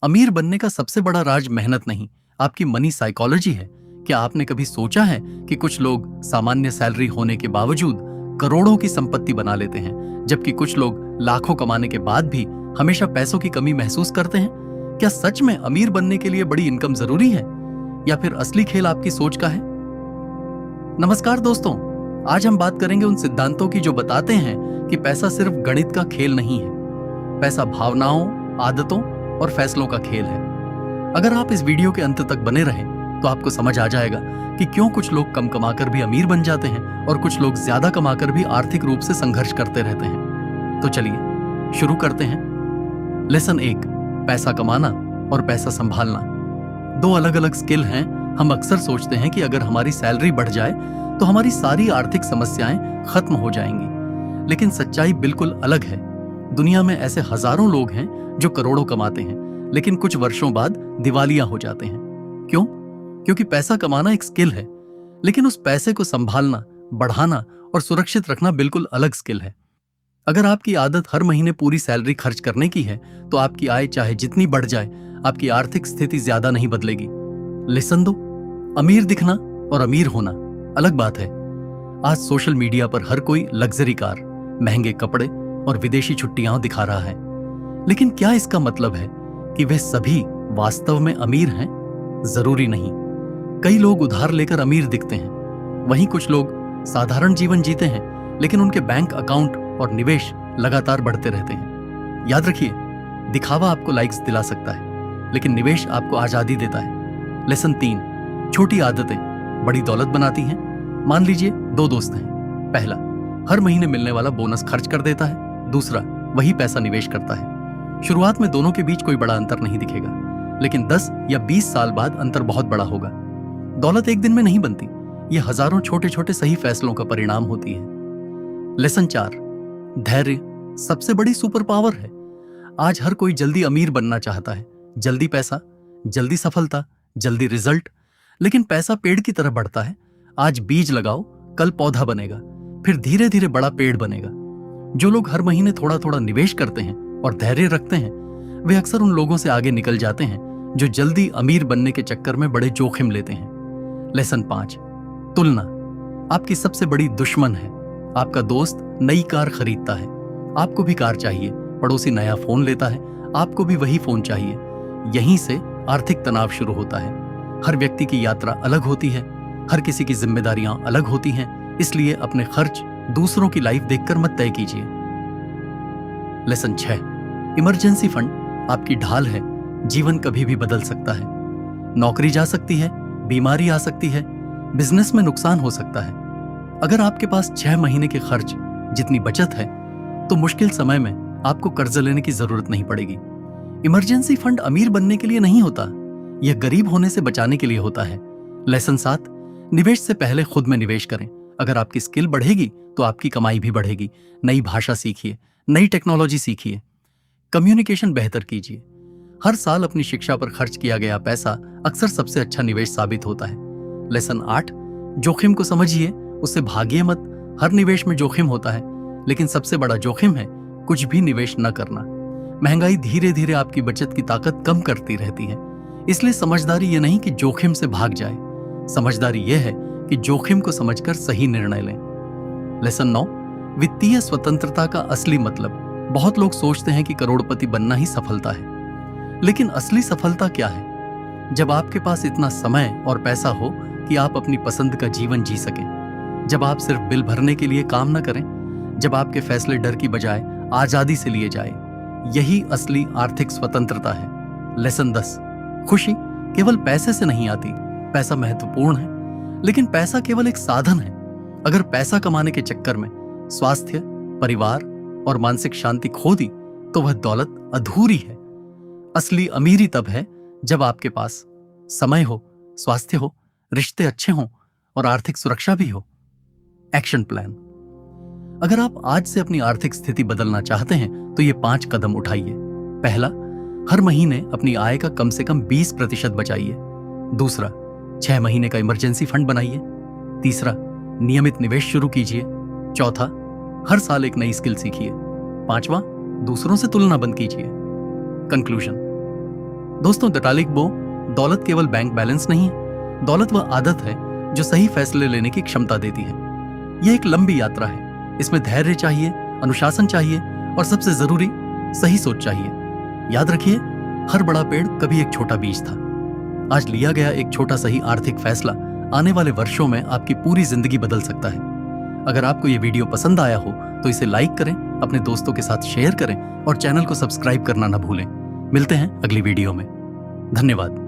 अमीर बनने का सबसे बड़ा राज मेहनत नहीं, आपकी मनी साइकोलॉजी है। क्या आपने कभी सोचा है कि कुछ लोग सामान्य सैलरी होने के बावजूद करोड़ों की संपत्ति बना लेते हैं, जबकि कुछ लोग लाखों कमाने के बाद भी हमेशा पैसों की कमी महसूस करते हैं? क्या सच में अमीर बनने के लिए बड़ी इनकम जरूरी है, या फिर असली खेल आपकी सोच का है? नमस्कार दोस्तों, आज हम बात करेंगे उन सिद्धांतों की जो बताते हैं कि पैसा सिर्फ गणित का खेल नहीं है। पैसा भावनाओं, आदतों और फैसलों का खेल है। अगर आप इस वीडियो के अंत तक बने रहें तो आपको समझ आ जाएगा कि क्यों कुछ लोग कम कमाकर भी अमीर बन जाते हैं और कुछ लोग ज्यादा कमाकर भी आर्थिक रूप से संघर्ष करते रहते हैं। तो चलिए शुरू करते हैं। लेसन 1, पैसा कमाना और पैसा संभालना दो अलग अलग स्किल हैं। हम अक्सर सोचते हैं कि अगर हमारी सैलरी बढ़ जाए तो हमारी सारी आर्थिक समस्याएं खत्म हो जाएंगी, लेकिन सच्चाई बिल्कुल अलग है। दुनिया में ऐसे हजारों लोग हैं जो करोड़ों कमाते हैं, लेकिन कुछ वर्षों बाद दिवालिया हो जाते हैं। क्यों? क्योंकि पैसा कमाना एक स्किल है, लेकिन उस पैसे को संभालना, बढ़ाना और सुरक्षित रखना बिल्कुल अलग स्किल है। अगर आपकी आदत हर महीने पूरी सैलरी खर्च करने की है, तो आपकी आय चाहे जितनी बढ़ जाए, आपकी आर्थिक स्थिति ज्यादा नहीं बदलेगी। लिसन दो, अमीर दिखना और अमीर होना अलग बात है। आज सोशल मीडिया पर हर कोई लग्जरी कार, महंगे कपड़े और विदेशी छुट्टियां दिखा रहा है, लेकिन क्या इसका मतलब है कि वे सभी वास्तव में अमीर हैं? जरूरी नहीं। कई लोग उधार लेकर अमीर दिखते हैं, वहीं कुछ लोग साधारण जीवन जीते हैं, लेकिन उनके बैंक अकाउंट और निवेश लगातार बढ़ते रहते हैं। याद रखिए, दिखावा आपको लाइक्स दिला सकता है, लेकिन निवेश आपको आजादी देता है। लेसन 3, छोटी आदतें बड़ी दौलत बनाती हैं। मान लीजिए 2 दोस्त हैं। पहला हर महीने मिलने वाला बोनस खर्च कर देता है, दूसरा वही पैसा निवेश करता है। शुरुआत में दोनों के बीच कोई बड़ा अंतर नहीं दिखेगा, लेकिन 10 या 20 साल बाद अंतर बहुत बड़ा होगा। दौलत एक दिन में नहीं बनती, ये हजारों छोटे छोटे सही फैसलों का परिणाम होती है। लेसन 4, धैर्य सबसे बड़ी सुपर पावर है। आज हर कोई जल्दी अमीर बनना चाहता है, जल्दी पैसा, जल्दी सफलता, जल्दी रिजल्ट। लेकिन पैसा पेड़ की तरह बढ़ता है। आज बीज लगाओ, कल पौधा बनेगा, फिर धीरे धीरे बड़ा पेड़ बनेगा। जो लोग हर महीने थोड़ा थोड़ा निवेश करते हैं और धैर्य रखते हैं, वे अक्सर उन लोगों से आगे निकल जाते हैं जो जल्दी अमीर बनने के चक्कर में बड़े जोखिम लेते हैं। लेसन 5, तुलना आपकी सबसे बड़ी दुश्मन है। आपका दोस्त नई कार खरीदता है, आपको भी कार चाहिए। पड़ोसी नया फोन लेता है, आपको भी वही फोन चाहिए। यहीं से आर्थिक तनाव शुरू होता है। हर व्यक्ति की यात्रा अलग होती है, हर किसी की जिम्मेदारियां अलग होती हैं, इसलिए अपने खर्च दूसरों की लाइफ देखकर मत तय कीजिए। लेसन 6, इमरजेंसी फंड आपकी ढाल है। जीवन कभी भी बदल सकता है। नौकरी जा सकती है, बीमारी आ सकती है, बिजनेस में नुकसान हो सकता है। अगर आपके पास 6 महीने के खर्च जितनी बचत है, तो मुश्किल समय में आपको कर्ज लेने की जरूरत नहीं पड़ेगी। इमरजेंसी फंड अमीर बनने के लिए नहीं होता, यह गरीब होने से बचाने के लिए होता है। लेसन 7, निवेश से पहले खुद में निवेश करें। अगर आपकी स्किल बढ़ेगी तो आपकी कमाई भी बढ़ेगी। नई भाषा सीखिए, नई टेक्नोलॉजी सीखिए, कम्युनिकेशन बेहतर कीजिए। हर साल अपनी शिक्षा पर खर्च किया गया पैसा अक्सर सबसे अच्छा निवेश साबित होता है। लेसन 8, जोखिम को समझिए, उससे भागिए मत। हर निवेश में जोखिम होता है, लेकिन सबसे बड़ा जोखिम है कुछ भी निवेश न करना। महंगाई धीरे धीरे आपकी बचत की ताकत कम करती रहती है, इसलिए समझदारी यह नहीं कि जोखिम से भाग जाए, समझदारी यह है कि जोखिम को समझकर सही निर्णय लें। लेसन 9, वित्तीय स्वतंत्रता का असली मतलब। बहुत लोग सोचते हैं कि करोड़पति बनना ही सफलता है, लेकिन असली सफलता क्या है? जब आपके पास इतना समय और पैसा हो कि आप अपनी पसंद का जीवन जी सकें, जब आप सिर्फ बिल भरने के लिए काम न करें, जब आपके फैसले डर की बजाय आजादी से लिए जाए, यही असली आर्थिक स्वतंत्रता है। लेसन 10, खुशी केवल पैसे से नहीं आती। पैसा महत्वपूर्ण है, लेकिन पैसा केवल एक साधन है। अगर पैसा कमाने के चक्कर में स्वास्थ्य, परिवार और मानसिक शांति खो दी, तो वह दौलत अधूरी है। असली अमीरी तब है जब आपके पास समय हो, स्वास्थ्य हो, रिश्ते अच्छे हों और आर्थिक सुरक्षा भी हो। Action plan. अगर आप आज से अपनी आर्थिक स्थिति बदलना चाहते हैं तो ये 5 कदम उठाइए। पहला, हर महीने अपनी आय का कम से कम 20% बचाइए। दूसरा, 6 महीने का इमरजेंसी फंड बनाइए। तीसरा, नियमित निवेश शुरू कीजिए। चौथा, हर साल एक नई स्किल सीखिए। पांचवा, दूसरों से तुलना बंद कीजिए। कंक्लूजन, दोस्तों, दटालिक बो, दौलत केवल बैंक बैलेंस नहीं है, दौलत वह आदत है जो सही फैसले लेने की क्षमता देती है। यह एक लंबी यात्रा है। इसमें धैर्य चाहिए, अनुशासन चाहिए और सबसे जरूरी सही सोच चाहिए। याद रखिए, हर बड़ा पेड़ कभी एक छोटा बीज था। आज लिया गया एक छोटा सही आर्थिक फैसला आने वाले वर्षों में आपकी पूरी जिंदगी बदल सकता है। अगर आपको यह वीडियो पसंद आया हो तो इसे लाइक करें, अपने दोस्तों के साथ शेयर करें और चैनल को सब्सक्राइब करना ना भूलें। मिलते हैं अगली वीडियो में। धन्यवाद।